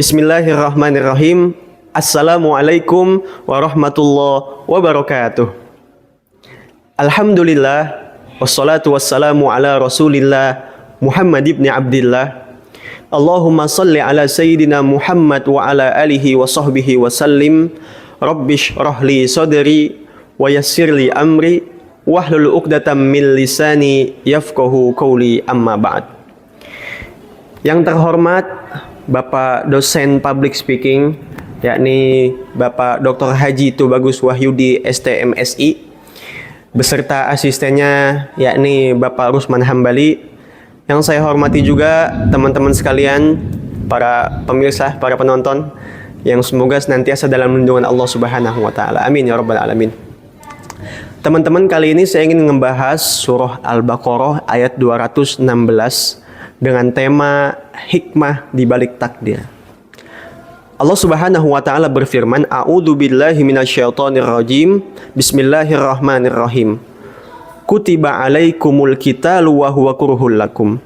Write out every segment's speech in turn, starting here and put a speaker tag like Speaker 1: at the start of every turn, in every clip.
Speaker 1: Bismillahirrahmanirrahim. Assalamualaikum warahmatullahi wabarakatuh. Alhamdulillah, wassalatu wassalamu ala rasulillah Muhammad ibn Abdillah. Allahumma salli ala Sayyidina Muhammad wa ala alihi wa sahbihi wa sallim. Rabbish rahli sadri wa yassirli amri wahlul uqdatam min lisani yafqahu qawli, amma ba'd. Yang terhormat Bapak dosen public speaking, yakni Bapak Dr. Haji Tubagus Wahyudi STMSI, beserta asistennya yakni Bapak Rusman Hambali. Yang saya hormati juga teman-teman sekalian, para pemirsa, para penonton, yang semoga senantiasa dalam lindungan Allah Subhanahu wa taala. Amin ya rabbal alamin. Teman-teman, kali ini saya ingin membahas surah Al-Baqarah ayat 216 dengan tema hikmah di balik takdir. Allah Subhanahu wa taala berfirman, A'udzu billahi minasyaitonir rajim. Bismillahirrahmanirrahim. Kutiba 'alaikumul qitalu wa huwa kurhul lakum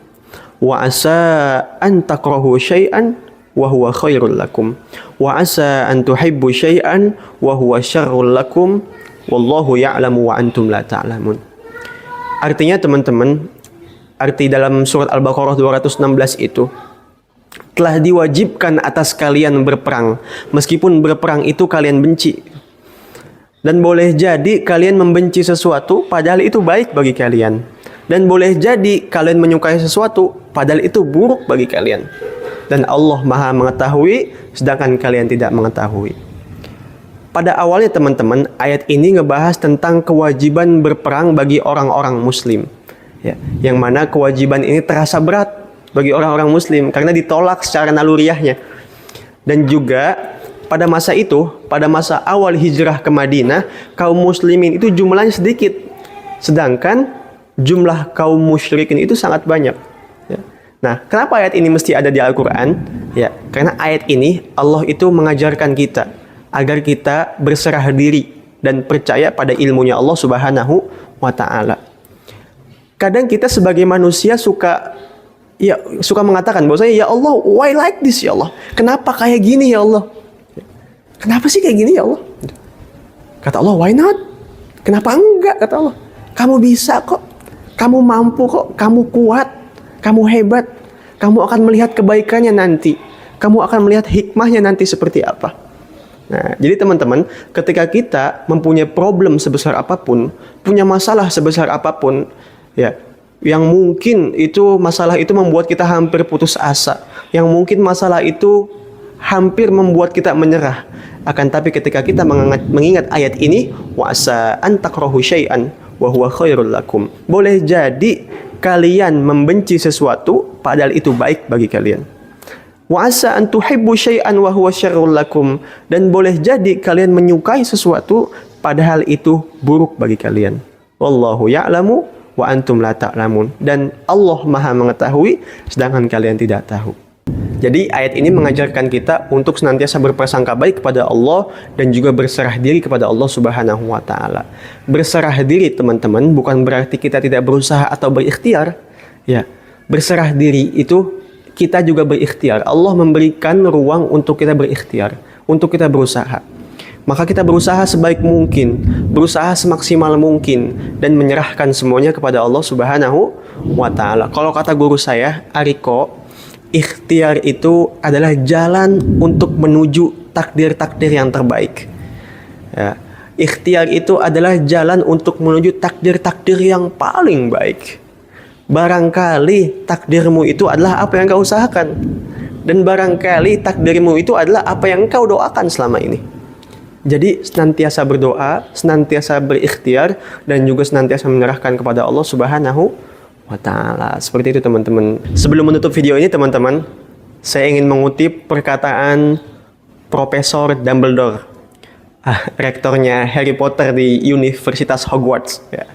Speaker 1: wa asa an takrahu syai'an wa huwa khairul lakum wa asa an tuhibbu syai'an wa huwa syarrul lakum wallahu ya'lamu wa antum la ta'lamun. Artinya teman-teman, arti dalam surat Al-Baqarah 216 itu, telah diwajibkan atas kalian berperang, meskipun berperang itu kalian benci. Dan boleh jadi kalian membenci sesuatu, padahal itu baik bagi kalian. Dan boleh jadi kalian menyukai sesuatu, padahal itu buruk bagi kalian. Dan Allah Maha mengetahui, sedangkan kalian tidak mengetahui. Pada awalnya teman-teman, ayat ini ngebahas tentang kewajiban berperang bagi orang-orang muslim. Ya, yang mana kewajiban ini terasa berat bagi orang-orang muslim karena ditolak secara naluriahnya. Dan juga pada masa itu, pada masa awal hijrah ke Madinah, kaum muslimin itu jumlahnya sedikit, sedangkan jumlah kaum musyrikin itu sangat banyak. Ya. Nah, kenapa ayat ini mesti ada di Al-Quran? Ya, karena ayat ini Allah itu mengajarkan kita agar kita berserah diri dan percaya pada ilmunya Allah Subhanahu wa taala. Kadang kita sebagai manusia suka mengatakan bahwasanya, ya Allah, why like this ya Allah? Kenapa kayak gini ya Allah? Kenapa sih kayak gini ya Allah? Kata Allah, why not? Kenapa enggak? Kata Allah, kamu bisa kok, kamu mampu kok, kamu kuat, kamu hebat, kamu akan melihat kebaikannya nanti, kamu akan melihat hikmahnya nanti seperti apa. Nah, jadi teman-teman, ketika kita mempunyai problem sebesar apapun, punya masalah sebesar apapun, ya, yang mungkin itu masalah itu membuat kita hampir putus asa, yang mungkin masalah itu hampir membuat kita menyerah. Akan tapi ketika kita mengingat ayat ini, wa asa an takrahu syai'an wa huwa khairul lakum. Boleh jadi kalian membenci sesuatu padahal itu baik bagi kalian. Wa asa an tuhibbu syai'an wa huwa syarrul lakum. Dan boleh jadi kalian menyukai sesuatu padahal itu buruk bagi kalian. Wallahu ya'lamu wa antum la ta'lamun. Dan Allah Maha mengetahui sedangkan kalian tidak tahu. Jadi ayat ini mengajarkan kita untuk senantiasa berprasangka baik kepada Allah dan juga berserah diri kepada Allah Subhanahu wa taala. Berserah diri teman-teman bukan berarti kita tidak berusaha atau berikhtiar. Ya, berserah diri itu kita juga berikhtiar. Allah memberikan ruang untuk kita berikhtiar, untuk kita berusaha. Maka kita berusaha sebaik mungkin, berusaha semaksimal mungkin, dan menyerahkan semuanya kepada Allah Subhanahu wa ta'ala. Kalau kata guru saya, Ariko, ikhtiar itu adalah jalan untuk menuju takdir-takdir yang terbaik. Ya. Ikhtiar itu adalah jalan untuk menuju takdir-takdir yang paling baik. Barangkali takdirmu itu adalah apa yang kau usahakan. Dan barangkali takdirmu itu adalah apa yang kau doakan selama ini. Jadi senantiasa berdoa, senantiasa berikhtiar, dan juga senantiasa menyerahkan kepada Allah Subhanahu wa ta'ala. Seperti itu teman-teman. Sebelum menutup video ini teman-teman, saya ingin mengutip perkataan Profesor Dumbledore, rektornya Harry Potter di Universitas Hogwarts. Ya.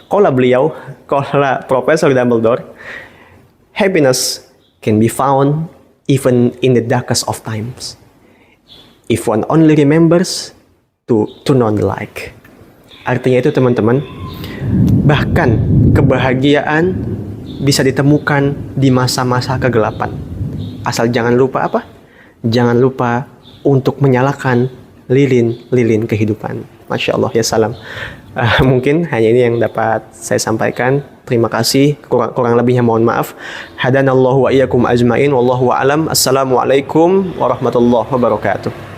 Speaker 1: Kala beliau, kala Profesor Dumbledore, happiness can be found even in the darkest of times. If one only remembers to turn on the light. Artinya itu teman-teman, bahkan kebahagiaan bisa ditemukan di masa-masa kegelapan. Asal jangan lupa apa? jangan lupa untuk menyalakan lilin-lilin kehidupan. Masya Allah, ya salam. Mungkin hanya ini yang dapat saya sampaikan. Terima kasih. Kurang lebihnya mohon maaf. Hadanallahu wa iyyakum ajmain. Wallahu a'lam. Assalamualaikum warahmatullahi wabarakatuh.